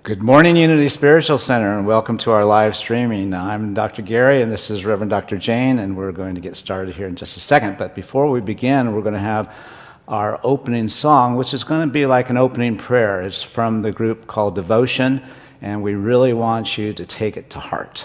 Good morning, Unity Spiritual Center, and welcome to our live streaming. I'm Dr. Gary, and this is Reverend Dr. Jane, and we're going to get started here in just a second. But before we begin, we're going to have our opening song, which is going to be like an opening prayer. It's from the group called Devotion, and we really want you to take it to heart.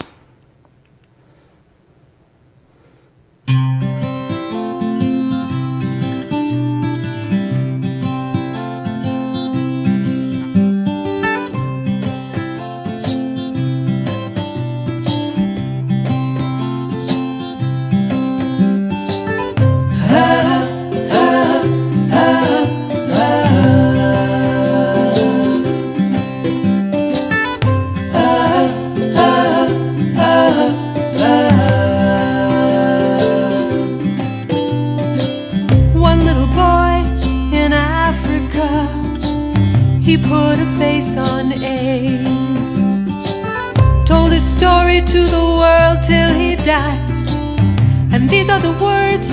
He put a face on AIDS, told his story to the world till he died. And these are the words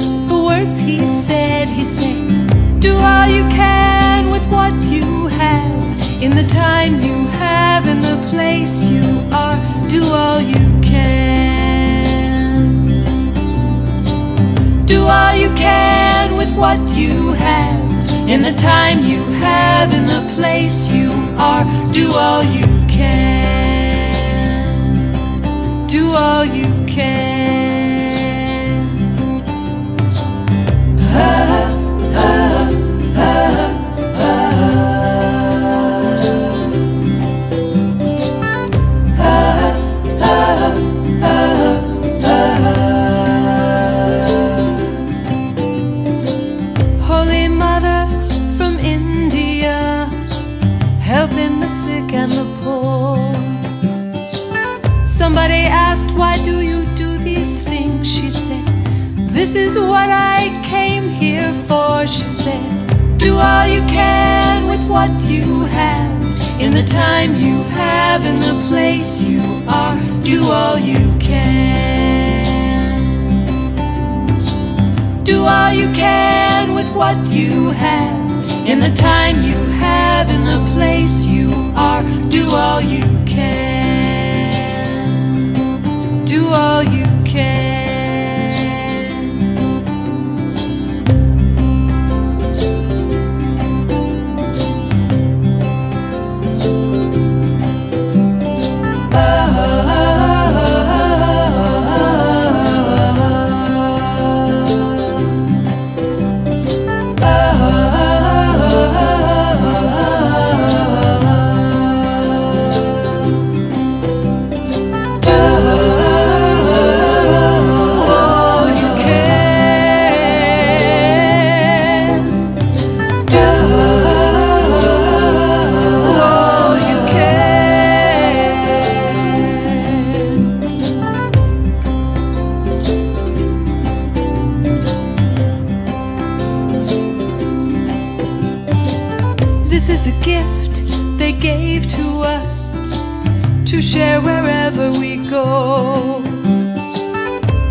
he said. He said, do all you can with what you have, in the time you have, in the place you are. Do all you can. Do all you can with what you have, in the time you have, in the place you are. Do all you can. Do all you can. Holy Mother from India, helping the sick and the poor. Somebody asked, why do you do these things? She said, this is what I came here for. She said, do all you can with what you have, in the time you have, in the place you are. Do all you can. Do all you can with what you have, in the time you have, in the place you are. Do all you can. Do all you can. This is a gift they gave to us to share wherever we go.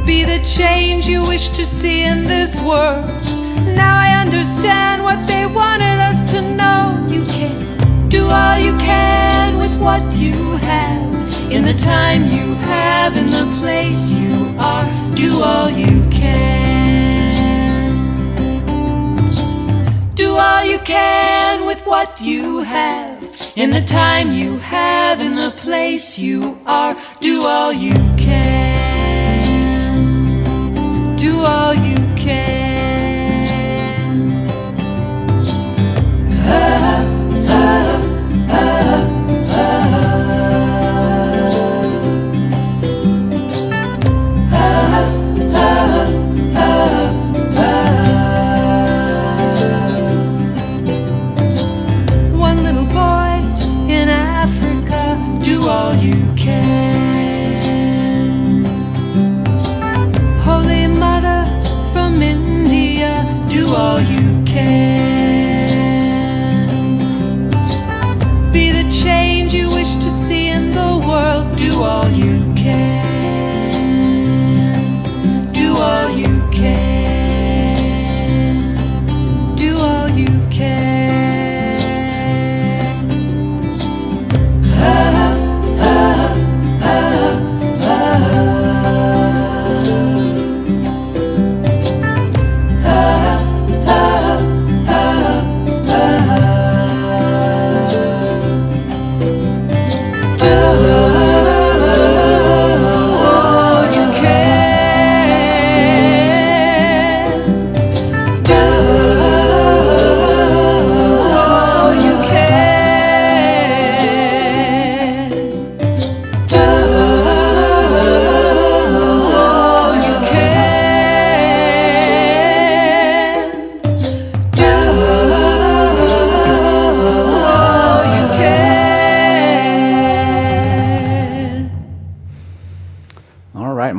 Be the change you wish to see in this world. Now I understand what they wanted us to know. You can do all you can with what you have, in the time you have, in the place you are. Do all you can. Do all you can with what you have, in the time you have, in the place you are. Do all you can. Do all you can. One little boy in Africa, do all you can. Holy Mother from India,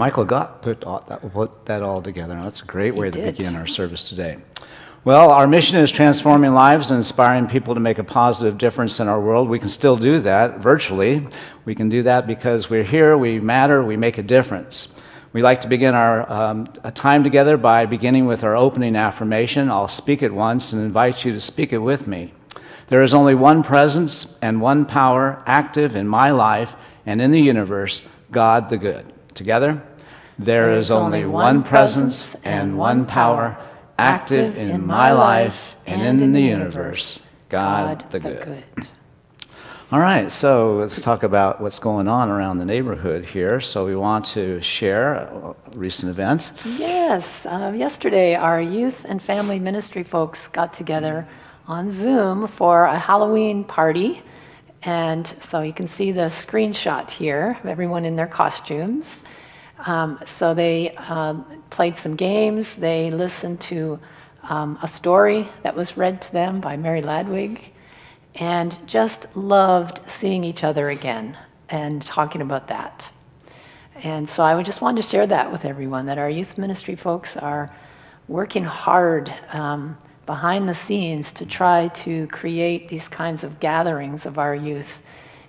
Michael Gott put that all together. Now, that's a great way to did. begin our service today. Well, our mission is transforming lives and inspiring people to make a positive difference in our world. We can still do that virtually. We can do that because we're here, we matter, we make a difference. We like to begin our time together by beginning with our opening affirmation. I'll speak it once and invite you to speak it with me. There is only one presence and one power active in my life and in the universe, God the Good. Together, there is only one presence and one power active in my life and in the universe, God the Good. All right, so let's talk about what's going on around the neighborhood here. So we want to share a recent event. Yes, yesterday our youth and family ministry folks got together on Zoom for a Halloween party. And so you can see the screenshot here of everyone in their costumes. So they played some games. They listened to a story that was read to them by Mary Ladwig, and just loved seeing each other again and talking about that. And so I just wanted to share that with everyone, that our youth ministry folks are working hard behind the scenes to try to create these kinds of gatherings of our youth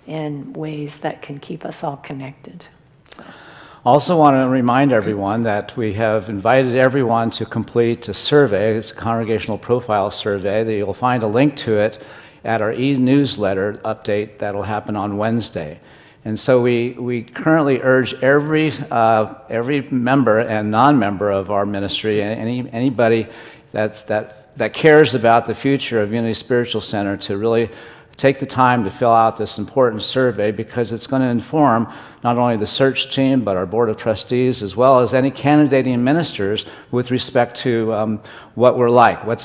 in ways that can keep us all connected. So. Also want to remind everyone that we have invited everyone to complete a survey. It's a congregational profile survey. That you'll find a link to it at our e-newsletter update that'll happen on Wednesday. And so we currently urge every member and non-member of our ministry, anybody that cares about the future of Unity Spiritual Center, to really take the time to fill out this important survey, because it's going to inform not only the search team but our board of trustees, as well as any candidating ministers with respect to what we're like, what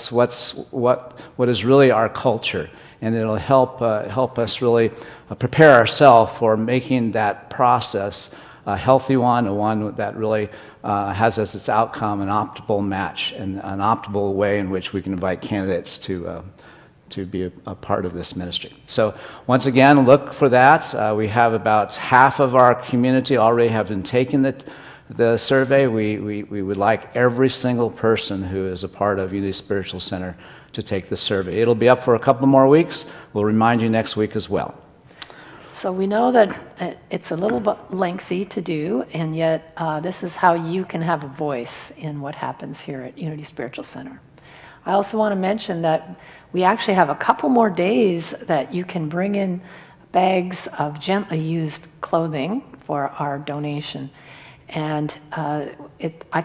is really our culture, and it'll help us really prepare ourselves for making that process a healthy one, a one that really has as its outcome an optimal match and an optimal way in which we can invite candidates to be a part of this ministry. So once again, look for that. We have about half of our community already have been taking the survey. We would like every single person who is a part of Unity Spiritual Center to take the survey. It'll be up for a couple more weeks. We'll remind you next week as well. So we know that it's a little bit lengthy to do, and yet this is how you can have a voice in what happens here at Unity Spiritual Center. I also want to mention that we actually have a couple more days that you can bring in bags of gently used clothing for our donation. And I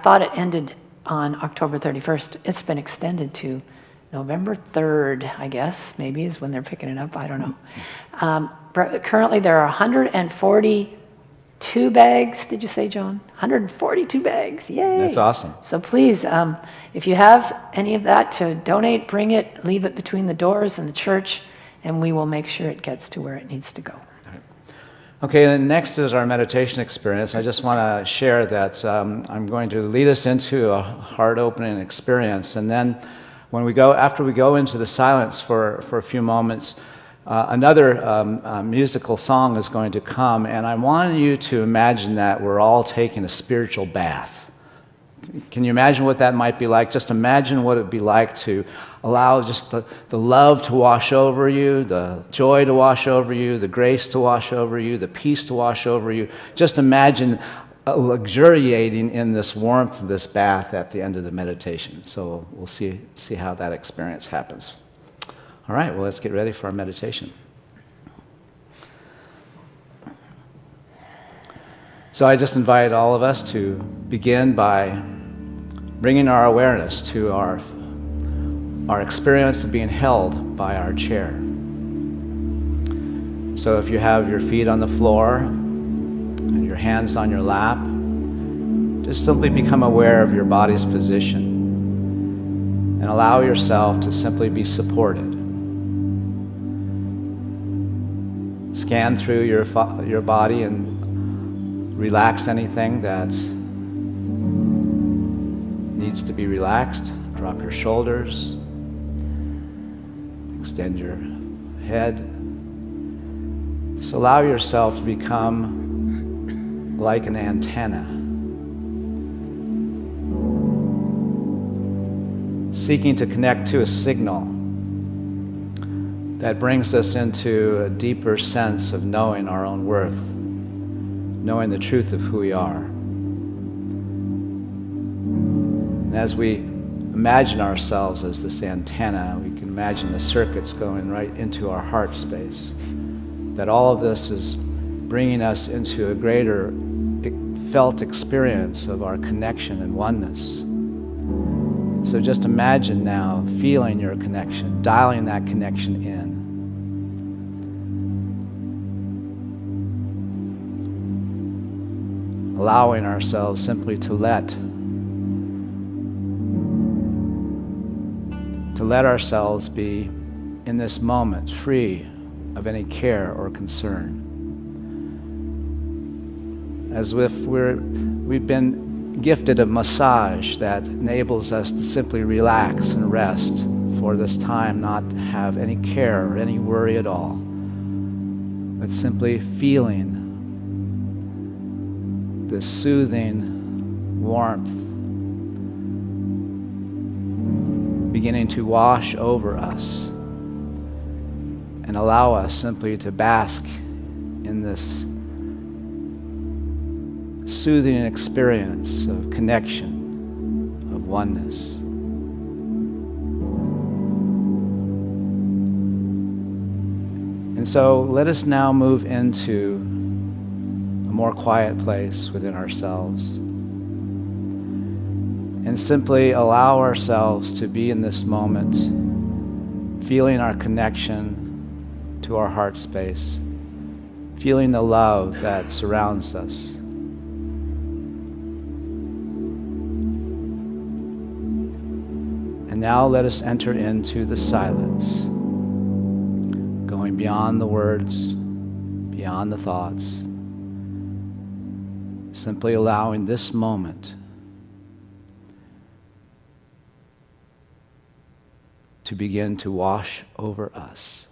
thought it ended on October 31st. It's been extended to November 3rd, I guess, maybe is when they're picking it up. I don't know. Currently, there are 142 bags. Did you say, Joan? 142 bags. Yay! That's awesome. So please, if you have any of that to donate, bring it, leave it between the doors in the church, and we will make sure it gets to where it needs to go. Okay, and next is our meditation experience. I just want to share that I'm going to lead us into a heart-opening experience, and then after we go into the silence for a few moments, another musical song is going to come, and I want you to imagine that we're all taking a spiritual bath. Can you imagine what that might be like? Just imagine what it would be like to allow just the love to wash over you, the joy to wash over you, the grace to wash over you, the peace to wash over you. Just imagine luxuriating in this warmth of this bath at the end of the meditation. So we'll see how that experience happens. All right, well, let's get ready for our meditation. So I just invite all of us to begin by bringing our awareness to our experience of being held by our chair. So if you have your feet on the floor and your hands on your lap, just simply become aware of your body's position and allow yourself to simply be supported. Scan through your body and relax anything that needs to be relaxed. Drop your shoulders. Extend your head. Just allow yourself to become like an antenna seeking to connect to a signal that brings us into a deeper sense of knowing our own worth, knowing the truth of who we are. And as we imagine ourselves as this antenna, we can imagine the circuits going right into our heart space, that all of this is bringing us into a greater felt experience of our connection and oneness. So just imagine now feeling your connection, dialing that connection in. Allowing ourselves simply to let ourselves be in this moment free of any care or concern. As if we've been gifted a massage that enables us to simply relax and rest for this time, not have any care or any worry at all, but simply feeling this soothing warmth beginning to wash over us and allow us simply to bask in this soothing experience of connection, of oneness. And so let us now move into a more quiet place within ourselves and simply allow ourselves to be in this moment, feeling our connection to our heart space, feeling the love that surrounds us. And now let us enter into the silence, going beyond the words, beyond the thoughts, simply allowing this moment to begin to wash over us.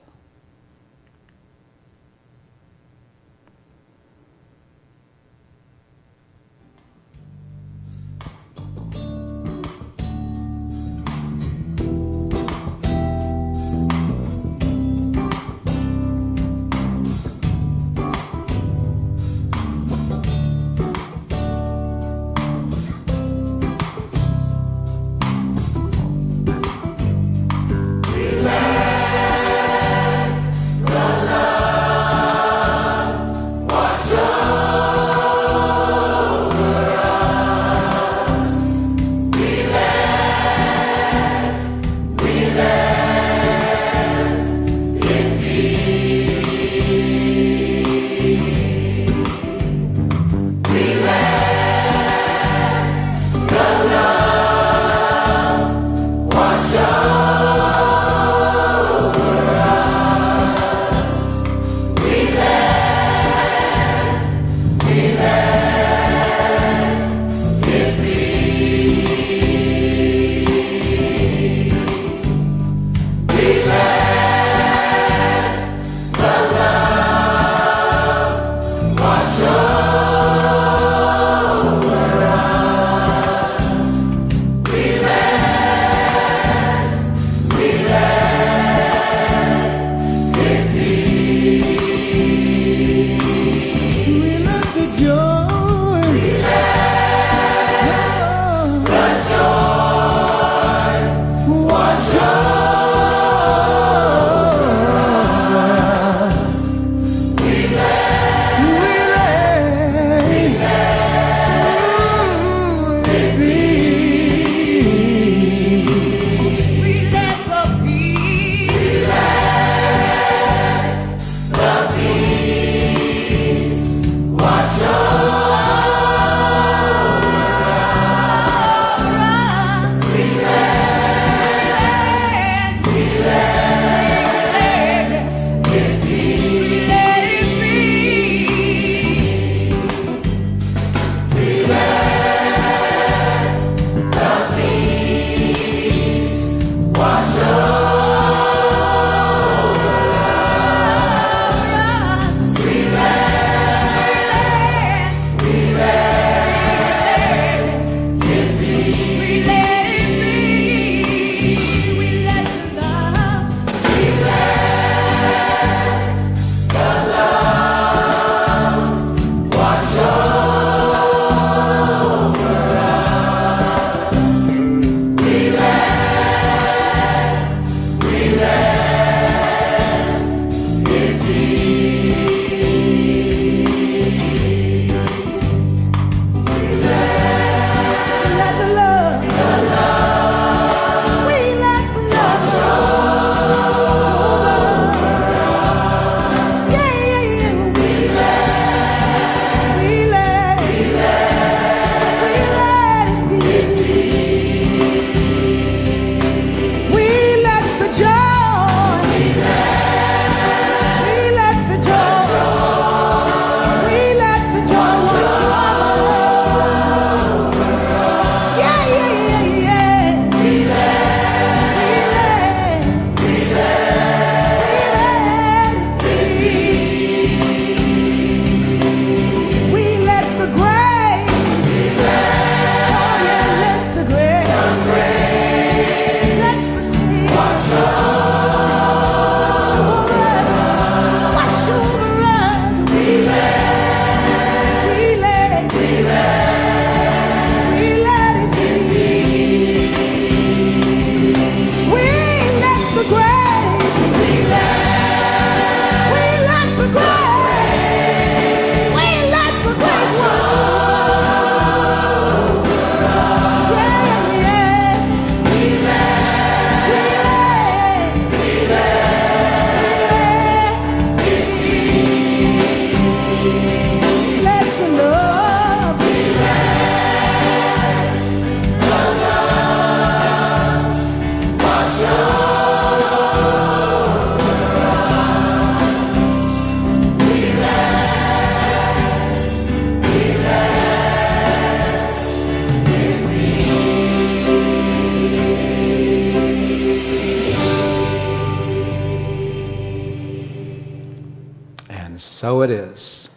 And so it is.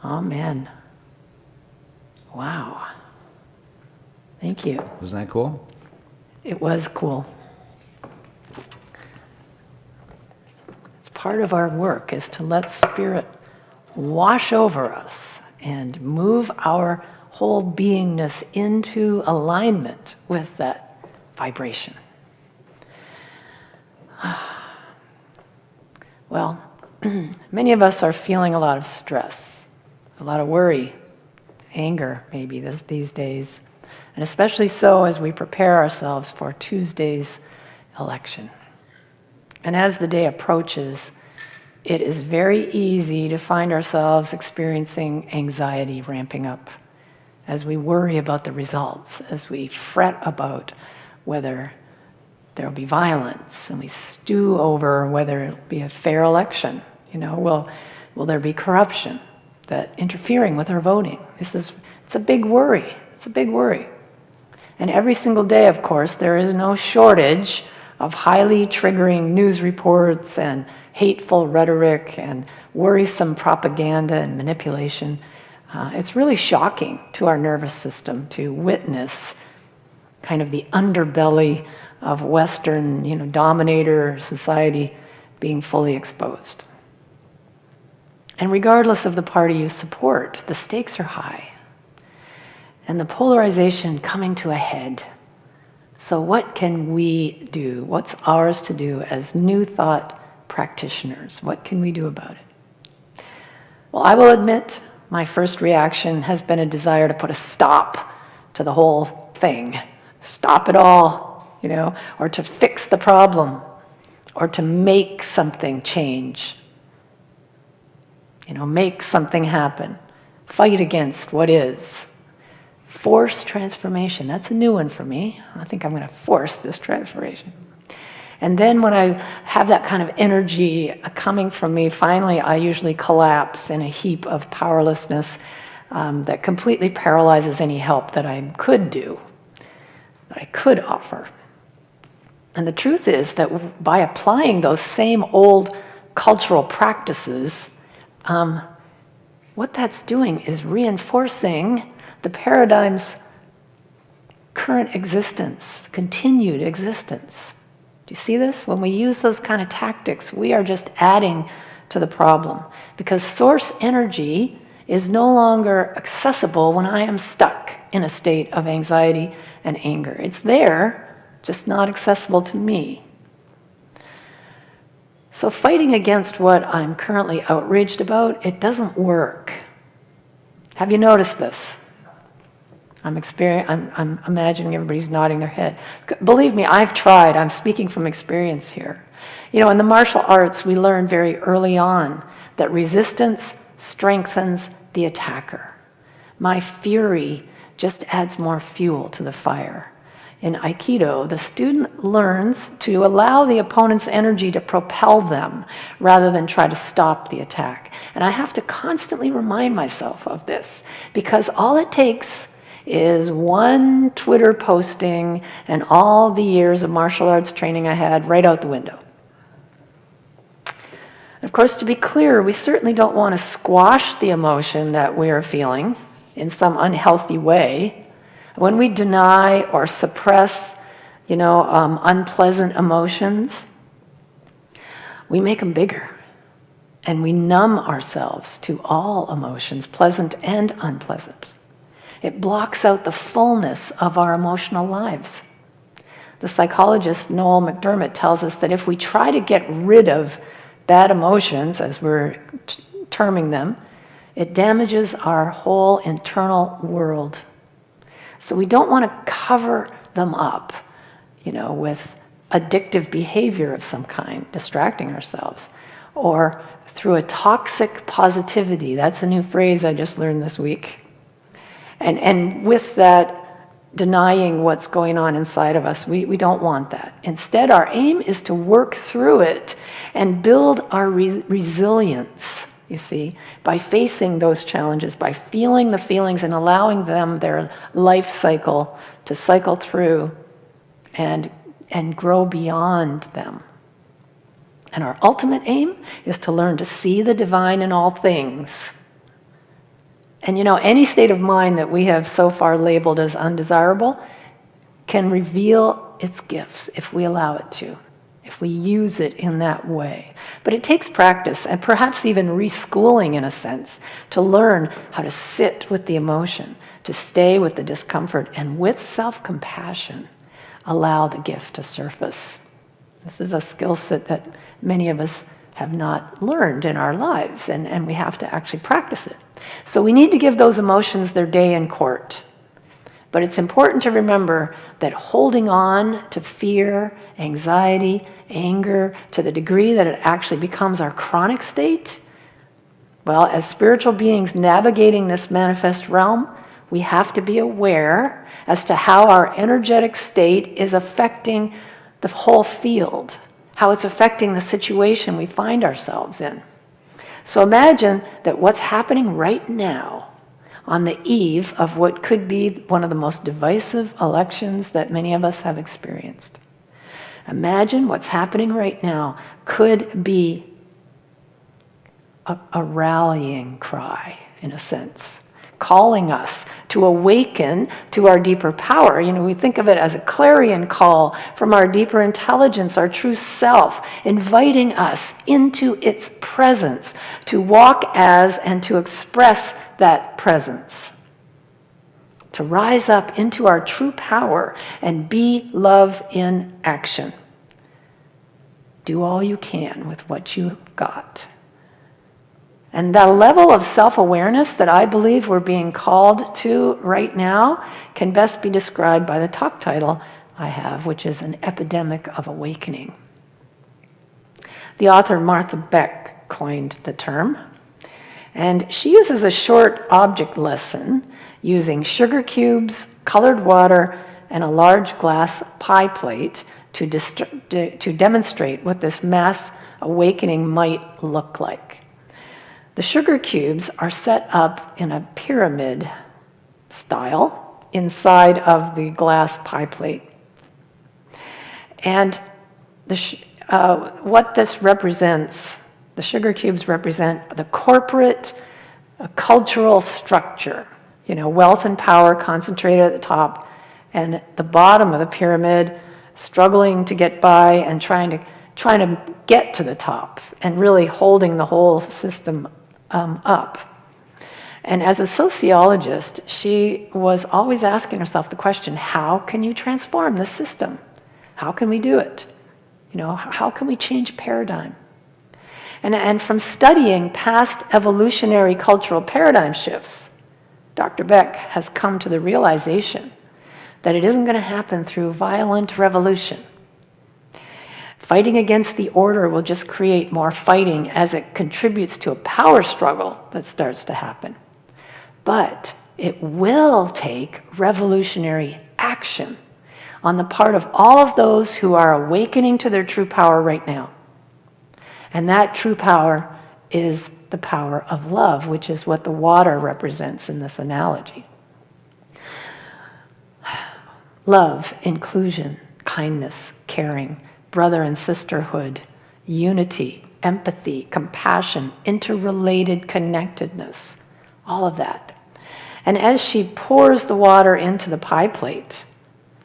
Amen. Wow. Thank you. Wasn't that cool? It was cool. It's part of our work is to let Spirit wash over us and move our whole beingness into alignment with that vibration. Well, many of us are feeling a lot of stress, a lot of worry, anger maybe these days, and especially so as we prepare ourselves for Tuesday's election. And as the day approaches, it is very easy to find ourselves experiencing anxiety ramping up as we worry about the results, as we fret about whether there will be violence, and we stew over whether it will be a fair election. Will there be corruption that interfering with our voting? It's a big worry. It's a big worry. And every single day, of course, there is no shortage of highly triggering news reports and hateful rhetoric and worrisome propaganda and manipulation. It's really shocking to our nervous system to witness kind of the underbelly of Western, dominator society being fully exposed. And regardless of the party you support, the stakes are high. And the polarization coming to a head. So what can we do? What's ours to do as New Thought practitioners? What can we do about it? Well, I will admit my first reaction has been a desire to put a stop to the whole thing. Stop it all, or to fix the problem, or to make something change. Make something happen. Fight against what is. Force transformation. That's a new one for me. I think I'm going to force this transformation. And then when I have that kind of energy coming from me, finally I usually collapse in a heap of powerlessness that completely paralyzes any help that I could do, that I could offer. And the truth is that by applying those same old cultural practices, what that's doing is reinforcing the paradigm's current existence, continued existence. Do you see this? When we use those kind of tactics, we are just adding to the problem, because source energy is no longer accessible when I am stuck in a state of anxiety and anger. It's there, just not accessible to me. So fighting against what I'm currently outraged about, it doesn't work. Have you noticed this? I'm imagining everybody's nodding their head. Believe me, I've tried. I'm speaking from experience here. In the martial arts, we learn very early on that resistance strengthens the attacker. My fury just adds more fuel to the fire. In Aikido, the student learns to allow the opponent's energy to propel them rather than try to stop the attack. And I have to constantly remind myself of this, because all it takes is one Twitter posting and all the years of martial arts training I had right out the window. Of course, to be clear, we certainly don't want to squash the emotion that we are feeling in some unhealthy way. When we deny or suppress, unpleasant emotions, we make them bigger. And we numb ourselves to all emotions, pleasant and unpleasant. It blocks out the fullness of our emotional lives. The psychologist Noel McDermott tells us that if we try to get rid of bad emotions, as we're terming them, it damages our whole internal world. So we don't want to cover them up, with addictive behavior of some kind, distracting ourselves, or through a toxic positivity. That's a new phrase I just learned this week. And with that, denying what's going on inside of us, we don't want that. Instead, our aim is to work through it and build our resilience, you see, by facing those challenges, by feeling the feelings and allowing them their life cycle to cycle through and grow beyond them. And our ultimate aim is to learn to see the divine in all things. And any state of mind that we have so far labeled as undesirable can reveal its gifts if we allow it to, if we use it in that way. But it takes practice and perhaps even reschooling in a sense to learn how to sit with the emotion, to stay with the discomfort, and with self-compassion, allow the gift to surface. This is a skill set that many of us have not learned in our lives, and we have to actually practice it. So we need to give those emotions their day in court. But it's important to remember that holding on to fear, anxiety, anger, to the degree that it actually becomes our chronic state, well, as spiritual beings navigating this manifest realm, we have to be aware as to how our energetic state is affecting the whole field, how it's affecting the situation we find ourselves in. So imagine that what's happening right now, on the eve of what could be one of the most divisive elections that many of us have experienced. Imagine what's happening right now could be a rallying cry, in a sense, calling us to awaken to our deeper power. We think of it as a clarion call from our deeper intelligence, our true self, inviting us into its presence, to walk as and to express that presence, to rise up into our true power and be love in action. Do all you can with what you got. And the level of self-awareness that I believe we're being called to right now can best be described by the talk title I have, which is An Epidemic of Awakening. The author Martha Beck coined the term, and she uses a short object lesson using sugar cubes, colored water, and a large glass pie plate to demonstrate what this mass awakening might look like. The sugar cubes are set up in a pyramid style inside of the glass pie plate. And what this represents, the sugar cubes represent the corporate cultural structure, wealth and power concentrated at the top, and at the bottom of the pyramid struggling to get by and trying to get to the top and really holding the whole system up. And as a sociologist, she was always asking herself the question, how can you transform the system? How can we do it? How can we change a paradigm? And from studying past evolutionary cultural paradigm shifts, Dr. Beck has come to the realization that it isn't going to happen through violent revolution. Fighting against the order will just create more fighting as it contributes to a power struggle that starts to happen. But it will take revolutionary action on the part of all of those who are awakening to their true power right now. And that true power is the power of love, which is what the water represents in this analogy. Love, inclusion, kindness, caring, brother and sisterhood, unity, empathy, compassion, interrelated connectedness, all of that. And as she pours the water into the pie plate,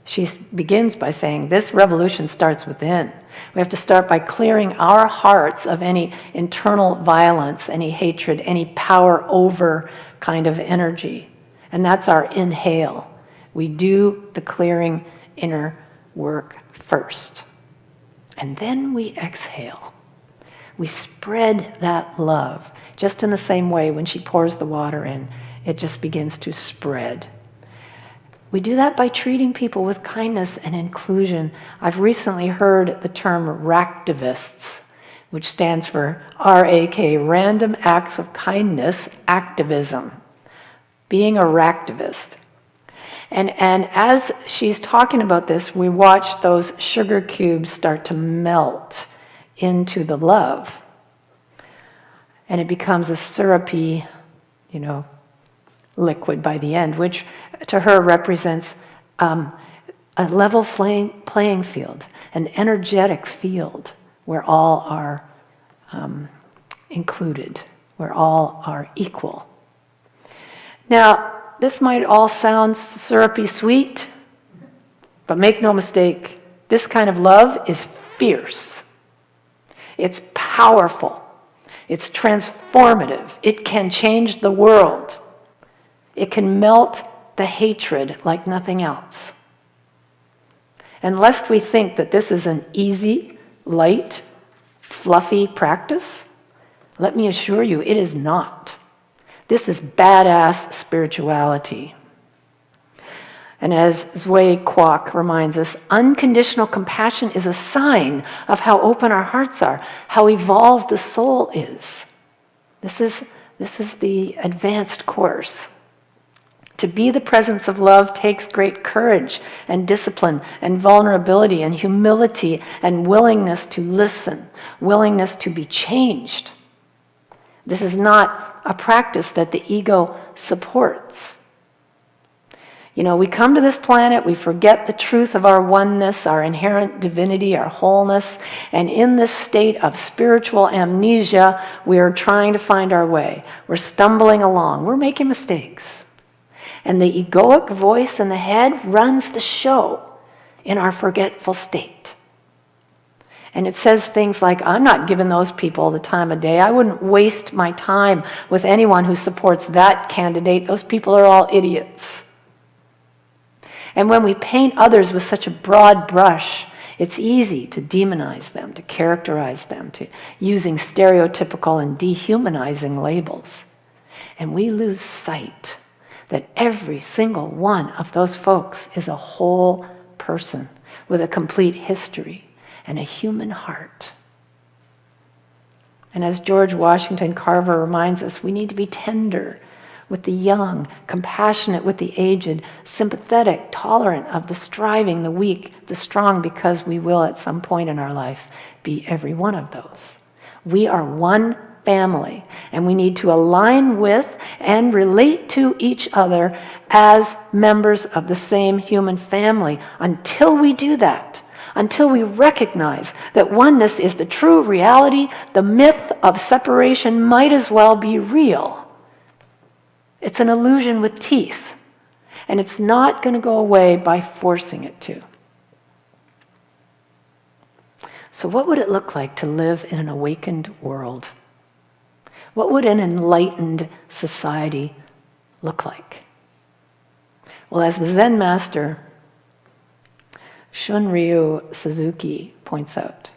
she begins by saying, this revolution starts within. We have to start by clearing our hearts of any internal violence, any hatred, any power over kind of energy. And that's our inhale. We do the clearing inner work first. And then we exhale. We spread that love, just in the same way when she pours the water in, it just begins to spread. We do that by treating people with kindness and inclusion. I've recently heard the term ractivists, which stands for R-A-K, Random Acts of Kindness Activism. Being a ractivist. And as she's talking about this, we watch those sugar cubes start to melt into the love. And it becomes a syrupy, liquid by the end, which to her represents a level playing field, an energetic field where all are included, where all are equal. Now, this might all sound syrupy sweet, but make no mistake, this kind of love is fierce. It's powerful. It's transformative. It can change the world. It can melt the hatred like nothing else. And lest we think that this is an easy, light, fluffy practice, let me assure you, it is not. This is badass spirituality. And as Zui Kwok reminds us, unconditional compassion is a sign of how open our hearts are, how evolved the soul is. This is the advanced course. To be the presence of love takes great courage and discipline and vulnerability and humility and willingness to listen, willingness to be changed. This is not a practice that the ego supports. You know, we come to this planet, we forget the truth of our oneness, our inherent divinity, our wholeness, and in this state of spiritual amnesia, we are trying to find our way. We're stumbling along, we're making mistakes. And the egoic voice in the head runs the show in our forgetful state. And it says things like, I'm not giving those people the time of day. I wouldn't waste my time with anyone who supports that candidate. Those people are all idiots. And when we paint others with such a broad brush, it's easy to demonize them, to characterize them, to using stereotypical and dehumanizing labels. And we lose sight that every single one of those folks is a whole person with a complete history and a human heart. And as George Washington Carver reminds us, we need to be tender with the young, compassionate with the aged, sympathetic, tolerant of the striving, the weak, the strong, because we will at some point in our life be every one of those. We are one family, and we need to align with and relate to each other as members of the same human family. Until we do that, until we recognize that oneness is the true reality, the myth of separation might as well be real. It's an illusion with teeth, and it's not going to go away by forcing it to. So what would it look like to live in an awakened world? What would an enlightened society look like? Well, as the Zen master Shunryu Suzuki points out,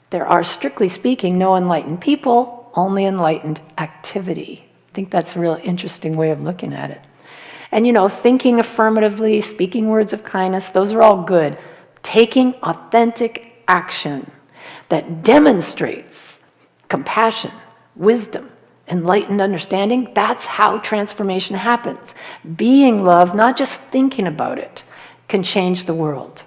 there are, strictly speaking, no enlightened people, only enlightened activity. I think that's a real interesting way of looking at it. And thinking affirmatively, speaking words of kindness, those are all good. Taking authentic action that demonstrates compassion, wisdom, enlightened understanding, that's how transformation happens. Being love, not just thinking about it, can change the world.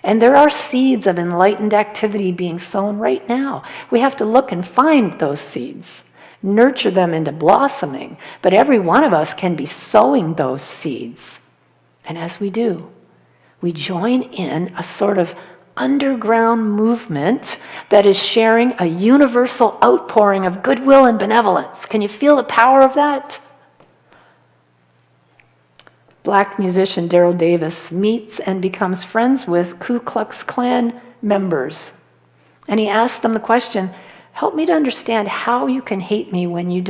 And there are seeds of enlightened activity being sown right now. We have to look and find those seeds, nurture them into blossoming, but every one of us can be sowing those seeds. And as we do, we join in a sort of underground movement that is sharing a universal outpouring of goodwill and benevolence. Can you feel the power of that? Black musician Daryl Davis meets and becomes friends with Ku Klux Klan members. And he asks them the question, help me to understand how you can hate me when you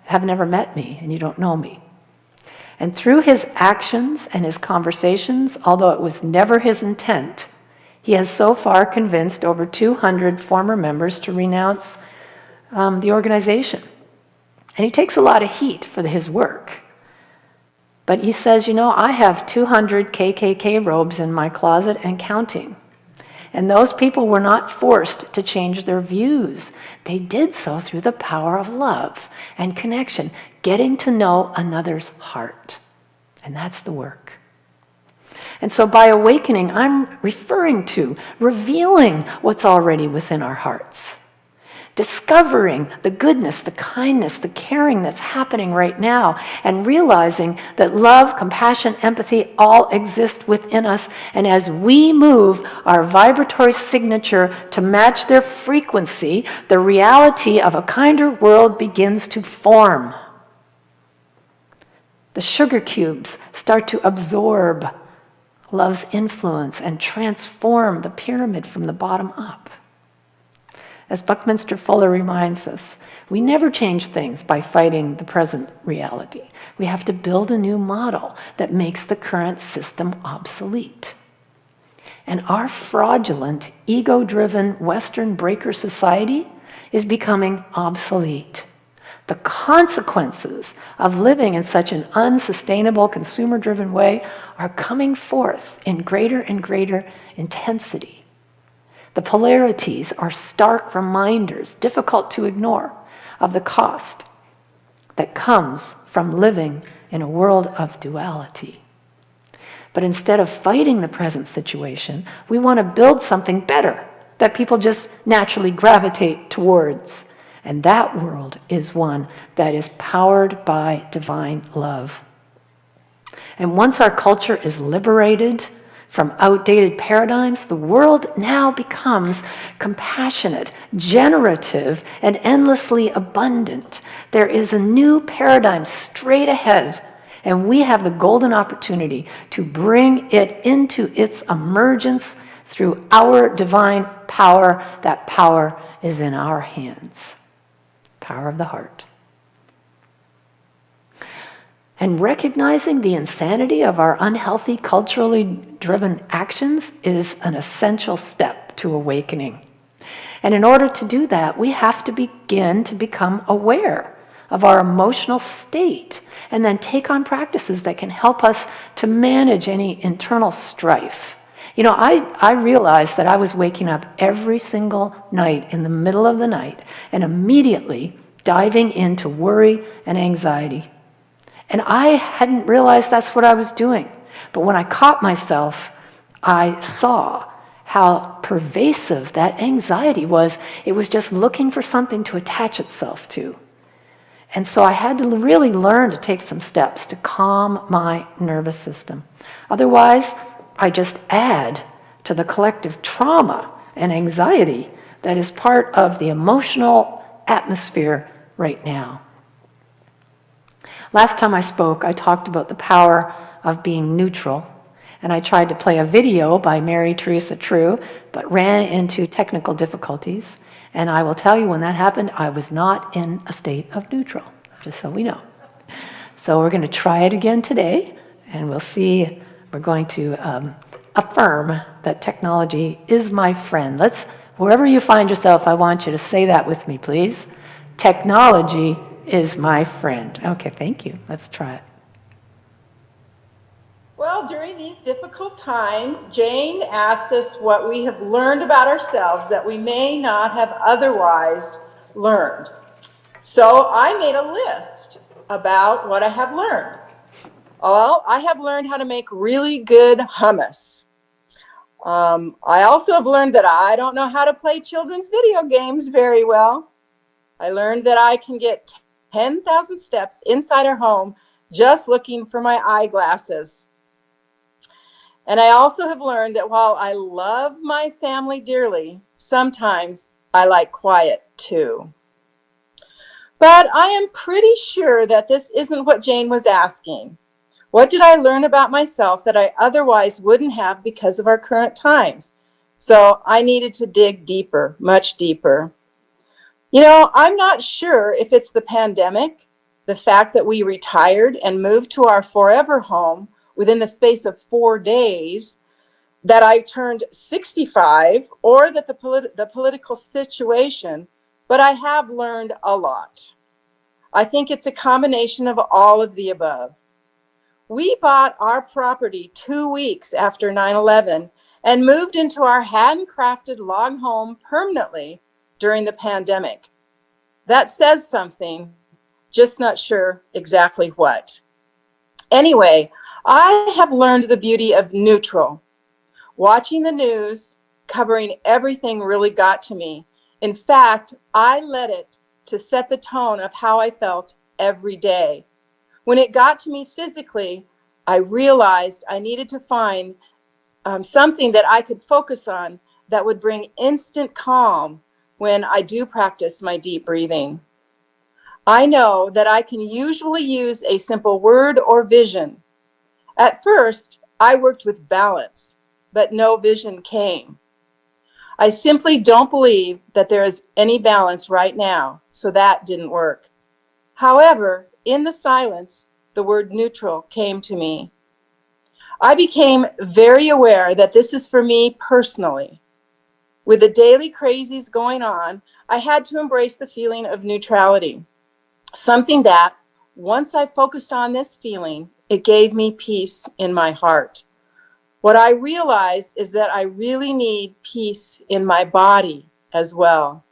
have never met me and you don't know me. And through his actions and his conversations, although it was never his intent, he has so far convinced over 200 former members to renounce the organization. And he takes a lot of heat for his work. But he says, I have 200 KKK robes in my closet and counting. And those people were not forced to change their views. They did so through the power of love and connection, getting to know another's heart. And that's the work. And so by awakening, I'm referring to revealing what's already within our hearts. discovering the goodness, the kindness, the caring that's happening right now, and realizing that love, compassion, empathy all exist within us. And as we move our vibratory signature to match their frequency, the reality of a kinder world begins to form. The sugar cubes start to absorb love's influence and transform the pyramid from the bottom up. As Buckminster Fuller reminds us, we never change things by fighting the present reality. We have to build a new model that makes the current system obsolete. And our fraudulent, ego-driven Western breaker society is becoming obsolete. The consequences of living in such an unsustainable, consumer-driven way are coming forth in greater and greater intensity. The polarities are stark reminders, difficult to ignore, of the cost that comes from living in a world of duality. But instead of fighting the present situation, we want to build something better that people just naturally gravitate towards. And that world is one that is powered by divine love. And once our culture is liberated from outdated paradigms, the world now becomes compassionate, generative, and endlessly abundant. There is a new paradigm straight ahead, and we have the golden opportunity to bring it into its emergence through our divine power. That power is in our hands. Power of the heart. And recognizing the insanity of our unhealthy, culturally driven actions is an essential step to awakening. And in order to do that, we have to begin to become aware of our emotional state and then take on practices that can help us to manage any internal strife. You know, I realized that I was waking up every single night in the middle of the night and immediately diving into worry and anxiety. And I hadn't realized that's what I was doing. But when I caught myself, I saw how pervasive that anxiety was. It was just looking for something to attach itself to. And so I had to really learn to take some steps to calm my nervous system. Otherwise, I just add to the collective trauma and anxiety that is part of the emotional atmosphere right now. Last time I spoke, I talked about the power of being neutral, and I tried to play a video by Mary Teresa True, but ran into technical difficulties. And I will tell you, when that happened, I was not in a state of neutral, just so we know. So we're going to try it again today, and we'll see. We're going to affirm that technology is my friend. Wherever you find yourself, I want you to say that with me, please. Technology is my friend. Okay, thank you. Let's try it. Well, during these difficult times, Jane asked us what we have learned about ourselves that we may not have otherwise learned. So I made a list about what I have learned. Well, I have learned how to make really good hummus. I also have learned that I don't know how to play children's video games very well. I learned that I can get 10,000 steps inside our home just looking for my eyeglasses. And I also have learned that while I love my family dearly, sometimes I like quiet too. But I am pretty sure that this isn't what Jane was asking. What did I learn about myself that I otherwise wouldn't have because of our current times? So I needed to dig deeper, much deeper. You know, I'm not sure if it's the pandemic, the fact that we retired and moved to our forever home within the space of 4 days, that I turned 65, or that the political situation, but I have learned a lot. I think it's a combination of all of the above. We bought our property 2 weeks after 9/11 and moved into our handcrafted log home permanently during the pandemic. That says something, just not sure exactly what. Anyway, I have learned the beauty of neutral. Watching the news, covering everything really got to me. In fact, I let it to set the tone of how I felt every day. When it got to me physically, I realized I needed to find something that I could focus on that would bring instant calm when I do practice my deep breathing. I know that I can usually use a simple word or vision. At first, I worked with balance, but no vision came. I simply don't believe that there is any balance right now, so that didn't work. However, in the silence, the word neutral came to me. I became very aware that this is for me personally. With the daily crazies going on, I had to embrace the feeling of neutrality, something that, once I focused on this feeling, it gave me peace in my heart. What I realized is that I really need peace in my body as well.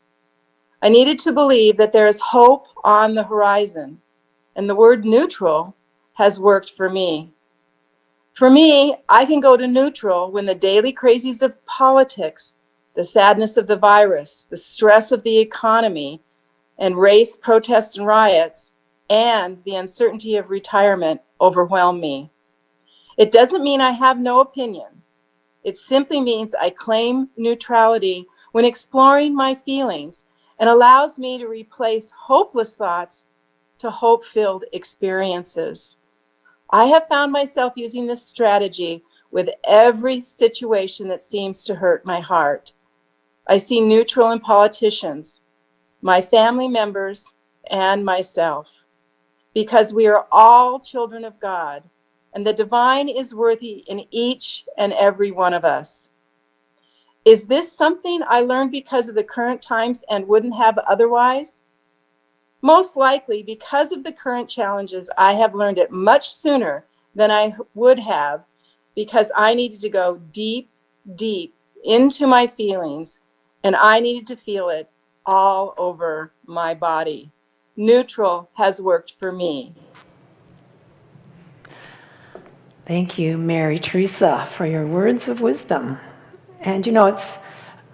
I needed to believe that there is hope on the horizon, and the word neutral has worked for me. For me, I can go to neutral when the daily crazies of politics, the sadness of the virus, the stress of the economy, and race protests and riots, and the uncertainty of retirement overwhelm me. It doesn't mean I have no opinion. It simply means I claim neutrality when exploring my feelings and allows me to replace hopeless thoughts to hope-filled experiences. I have found myself using this strategy with every situation that seems to hurt my heart. I see neutral in politicians, my family members, and myself, because we are all children of God, and the divine is worthy in each and every one of us. Is this something I learned because of the current times and wouldn't have otherwise? Most likely, because of the current challenges, I have learned it much sooner than I would have, because I needed to go deep, deep into my feelings, and I needed to feel it all over my body. Neutral has worked for me. Thank you, Mary Teresa, for your words of wisdom. And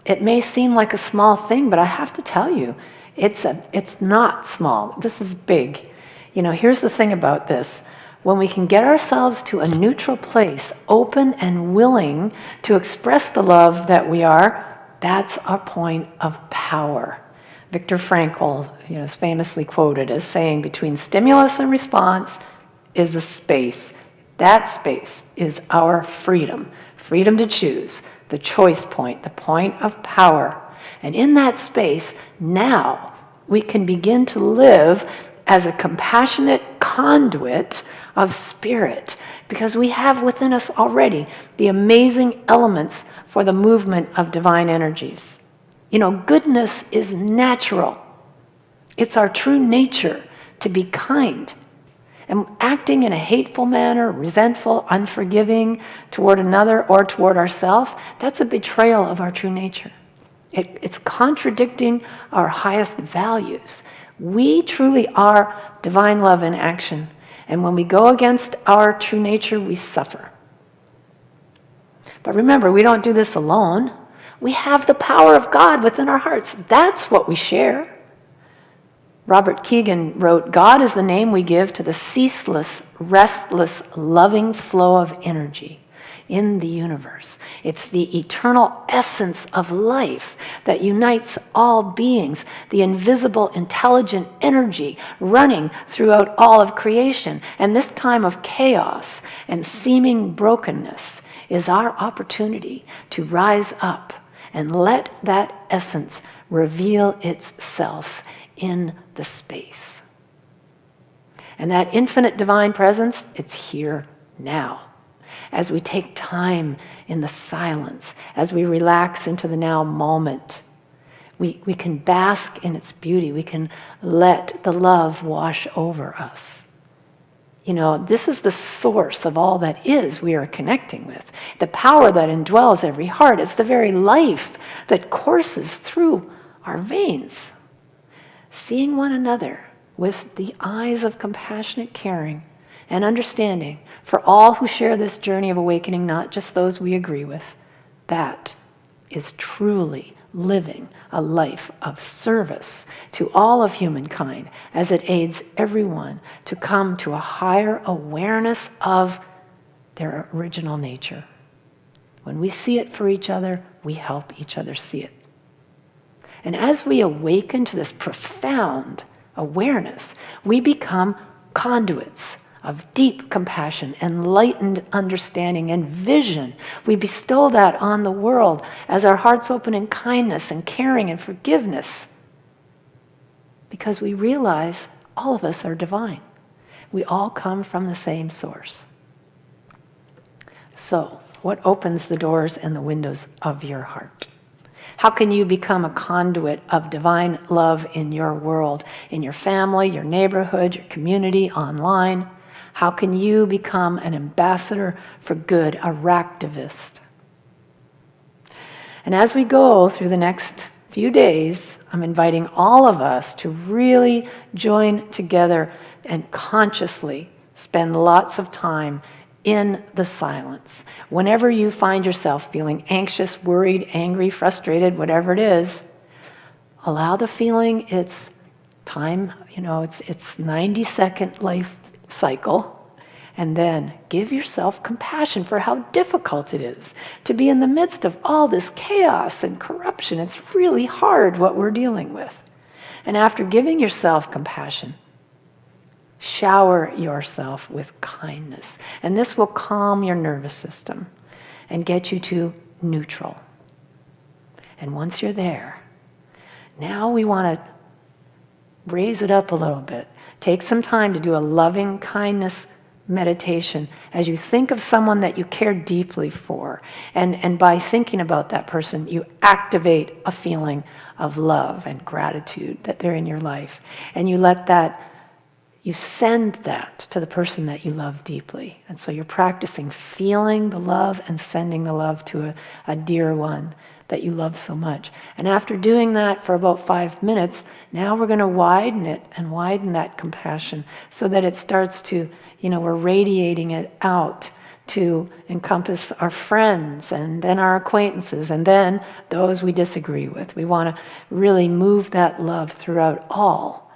it may seem like a small thing, but I have to tell you, it's not small. This is big. Here's the thing about this. When we can get ourselves to a neutral place, open and willing to express the love that we are, that's our point of power. Viktor Frankl, is famously quoted as saying, between stimulus and response is a space. That space is our freedom to choose, the choice point, the point of power. And in that space, now we can begin to live as a compassionate conduit of spirit, because we have within us already the amazing elements for the movement of divine energies. Goodness is natural. It's our true nature to be kind. And acting in a hateful manner, resentful, unforgiving toward another or toward ourselves, that's a betrayal of our true nature. It's contradicting our highest values. We truly are divine love in action. And when we go against our true nature, we suffer. But remember, we don't do this alone. We have the power of God within our hearts. That's what we share. Robert Keegan wrote, God is the name we give to the ceaseless, restless, loving flow of energy in the universe. It's the eternal essence of life that unites all beings, the invisible, intelligent energy running throughout all of creation. And this time of chaos and seeming brokenness is our opportunity to rise up and let that essence reveal itself in the space. And that infinite divine presence, it's here now. As we take time in the silence, as we relax into the now moment, we can bask in its beauty. We can let the love wash over us. This is the source of all that is we are connecting with. The power that indwells every heart. It's the very life that courses through our veins. Seeing one another with the eyes of compassionate caring and understanding for all who share this journey of awakening, not just those we agree with, that is truly living a life of service to all of humankind as it aids everyone to come to a higher awareness of their original nature. When we see it for each other, we help each other see it. And as we awaken to this profound awareness, we become conduits of deep compassion, enlightened understanding, and vision. We bestow that on the world as our hearts open in kindness and caring and forgiveness, because we realize all of us are divine. We all come from the same source. So, what opens the doors and the windows of your heart? How can you become a conduit of divine love in your world, in your family, your neighborhood, your community, online? How can you become an ambassador for good, a ractivist? And as we go through the next few days, I'm inviting all of us to really join together and consciously spend lots of time in the silence. Whenever you find yourself feeling anxious, worried, angry, frustrated, whatever it is, allow the feeling its time, it's 90-second life cycle, and then give yourself compassion for how difficult it is to be in the midst of all this chaos and corruption. It's really hard what we're dealing with. And after giving yourself compassion, shower yourself with kindness. And this will calm your nervous system and get you to neutral. And once you're there, now we want to raise it up a little bit. Take some time to do a loving kindness meditation as you think of someone that you care deeply for. And by thinking about that person, you activate a feeling of love and gratitude that they're in your life. And you send that to the person that you love deeply. And so you're practicing feeling the love and sending the love to a dear one that you love so much. And after doing that for about 5 minutes, now we're going to widen it and widen that compassion so that it starts to, we're radiating it out to encompass our friends and then our acquaintances and then those we disagree with. We want to really move that love throughout all.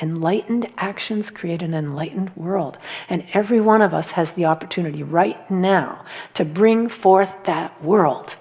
Enlightened actions create an enlightened world. And every one of us has the opportunity right now to bring forth that world.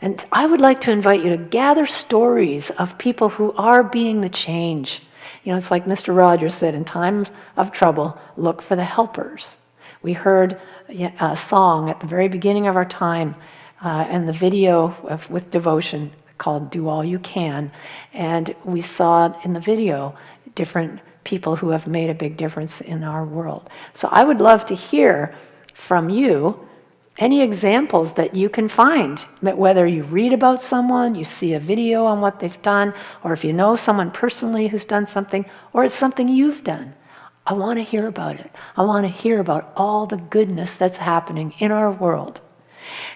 And I would like to invite you to gather stories of people who are being the change. It's like Mr. Rogers said, in times of trouble, look for the helpers. We heard a song at the very beginning of our time and the video with devotion called Do All You Can. And we saw in the video different people who have made a big difference in our world. So I would love to hear from you any examples that you can find, whether you read about someone, you see a video on what they've done, or if you know someone personally who's done something, or it's something you've done. I want to hear about it. I want to hear about all the goodness that's happening in our world.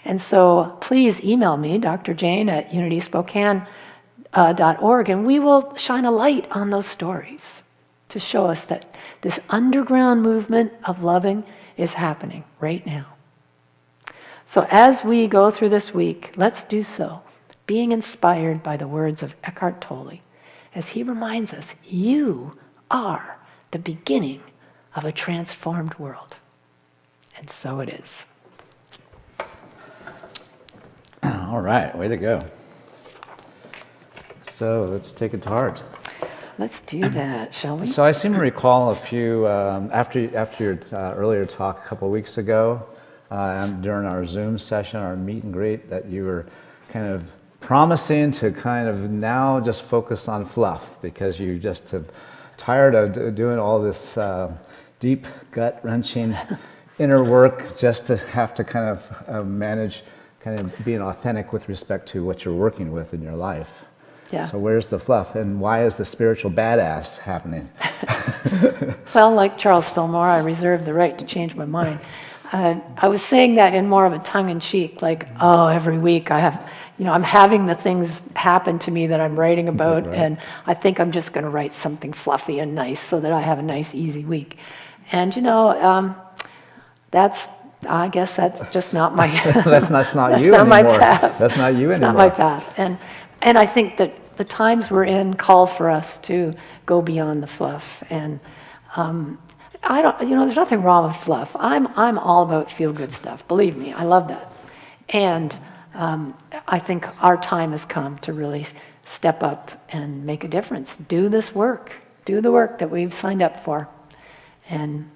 And so please email me, Dr. Jane at unityspokane.org, and we will shine a light on those stories to show us that this underground movement of loving is happening right now. So as we go through this week, let's do so, being inspired by the words of Eckhart Tolle, as he reminds us, you are the beginning of a transformed world. And so it is. All right, way to go. So let's take it to heart. Let's do that, shall we? So I seem to recall a few, after your earlier talk a couple of weeks ago, during our Zoom session, our meet and greet, that you were kind of promising to kind of now just focus on fluff because you just have tired of doing all this deep, gut-wrenching inner work just to have to kind of manage kind of being authentic with respect to what you're working with in your life. Yeah. So where's the fluff, and why is the spiritual badass happening? Well, like Charles Fillmore, I reserve the right to change my mind. I was saying that in more of a tongue-in-cheek, like, every week I'm having the things happen to me that I'm writing about, right. And I think I'm just going to write something fluffy and nice so that I have a nice, easy week. And, that's I guess that's just not my. That's not that's you not anymore. my path. That's not you It's anymore. not my path. And I think that the times we're in call for us to go beyond the fluff. And I don't, there's nothing wrong with fluff. I'm all about feel good stuff. Believe me, I love that. And I think our time has come to really step up and make a difference. Do this work. Do the work that we've signed up for. And,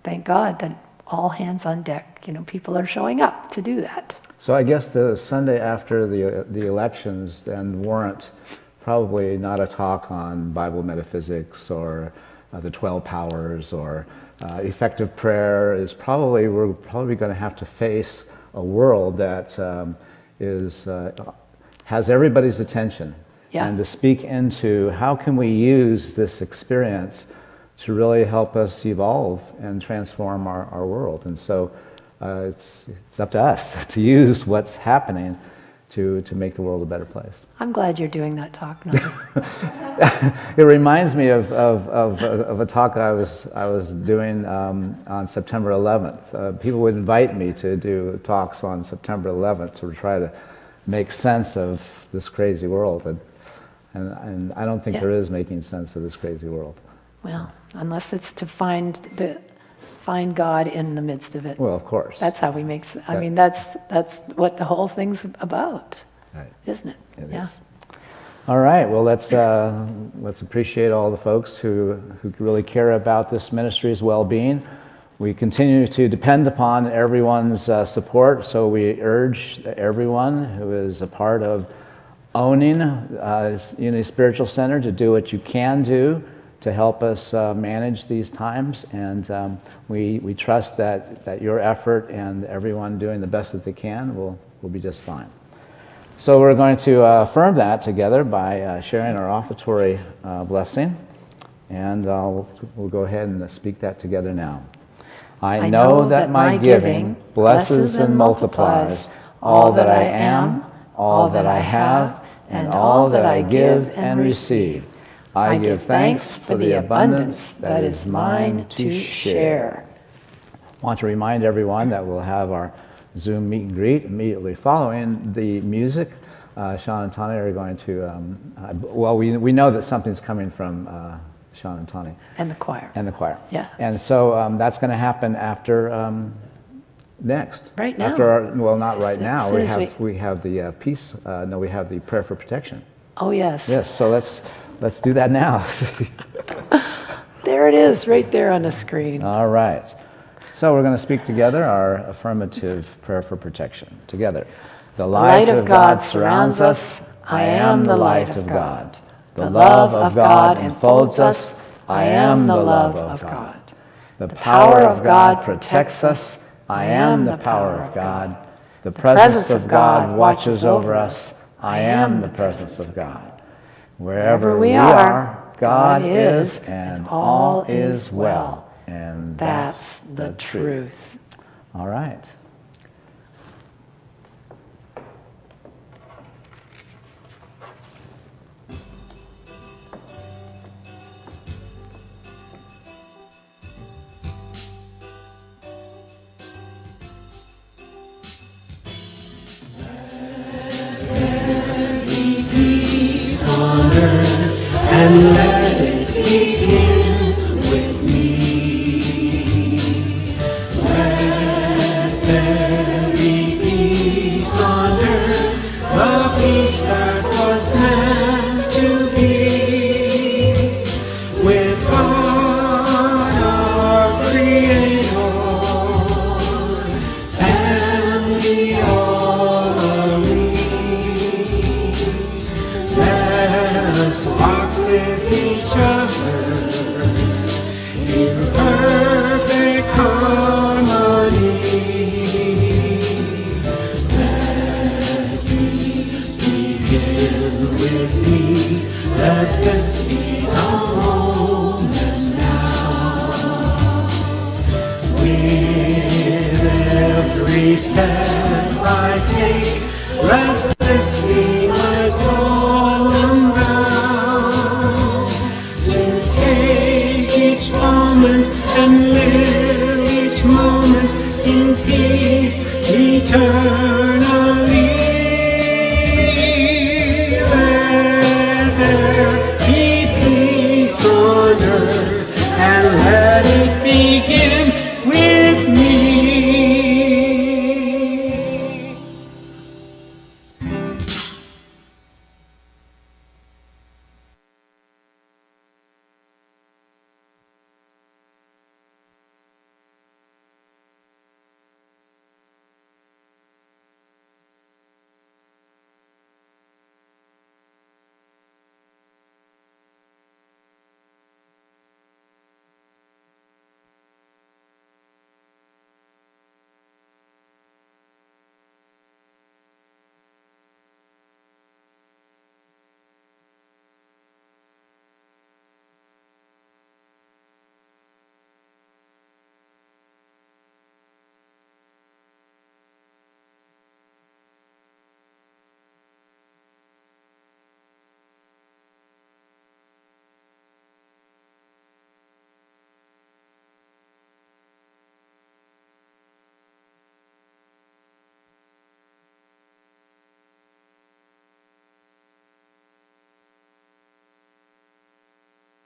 thank God that all hands on deck, people are showing up to do that. So I guess the Sunday after the elections then warrant probably not a talk on Bible metaphysics or the 12 powers or effective prayer. We're probably going to have to face a world that has everybody's attention. Yeah. And to speak into how can we use this experience to really help us evolve and transform our world. And so it's up to us to use what's happening to make the world a better place. I'm glad you're doing that talk now. It reminds me of a talk that I was doing on September 11th. People would invite me to do talks on September 11th to try to make sense of this crazy world. And I don't think there is making sense of this crazy world. Well, unless it's to find God in the midst of it. Well, of course. That's how we make sense. I mean, that's what the whole thing's about, Right. isn't it? It Yeah. is. All right. Well, let's appreciate all the folks who really care about this ministry's well-being. We continue to depend upon everyone's support, so we urge everyone who is a part of owning Unity Spiritual Center to do what you can do to help us manage these times, and we trust that your effort and everyone doing the best that they can will be just fine. So we're going to affirm that together by sharing our offertory blessing, and we'll go ahead and speak that together now. I know that my giving blesses and multiplies all that I am, all that I have, and all that I give and receive. I give thanks for the abundance that is mine to share. I want to remind everyone that we'll have our Zoom meet and greet immediately following the music. Sean and Tani are going to, we know that something's coming from Sean and Tani. And the choir. And the choir. Yeah. And so that's going to happen after next. Right now. Not right now. Soon as We have the peace. We have the prayer for protection. Oh, yes. Yes. So let's do that now. There it is, right there on the screen. All right. So we're going to speak together our affirmative prayer for protection. Together. The light of God surrounds us. I am the light of God. The love of God enfolds us. I am the love of God. The power of God protects us. I am the power of God. The presence of God watches over us. I am the presence of God. Wherever we are, God is, and all is well. And that's the truth. All right. On earth, and let it begin with me. Let there be peace on earth, the peace that was meant to be, with God our Creator and the all-knowing. Let's walk with each other in perfect harmony. Let peace begin with me. Let this be the moment now. With every step I take, let this be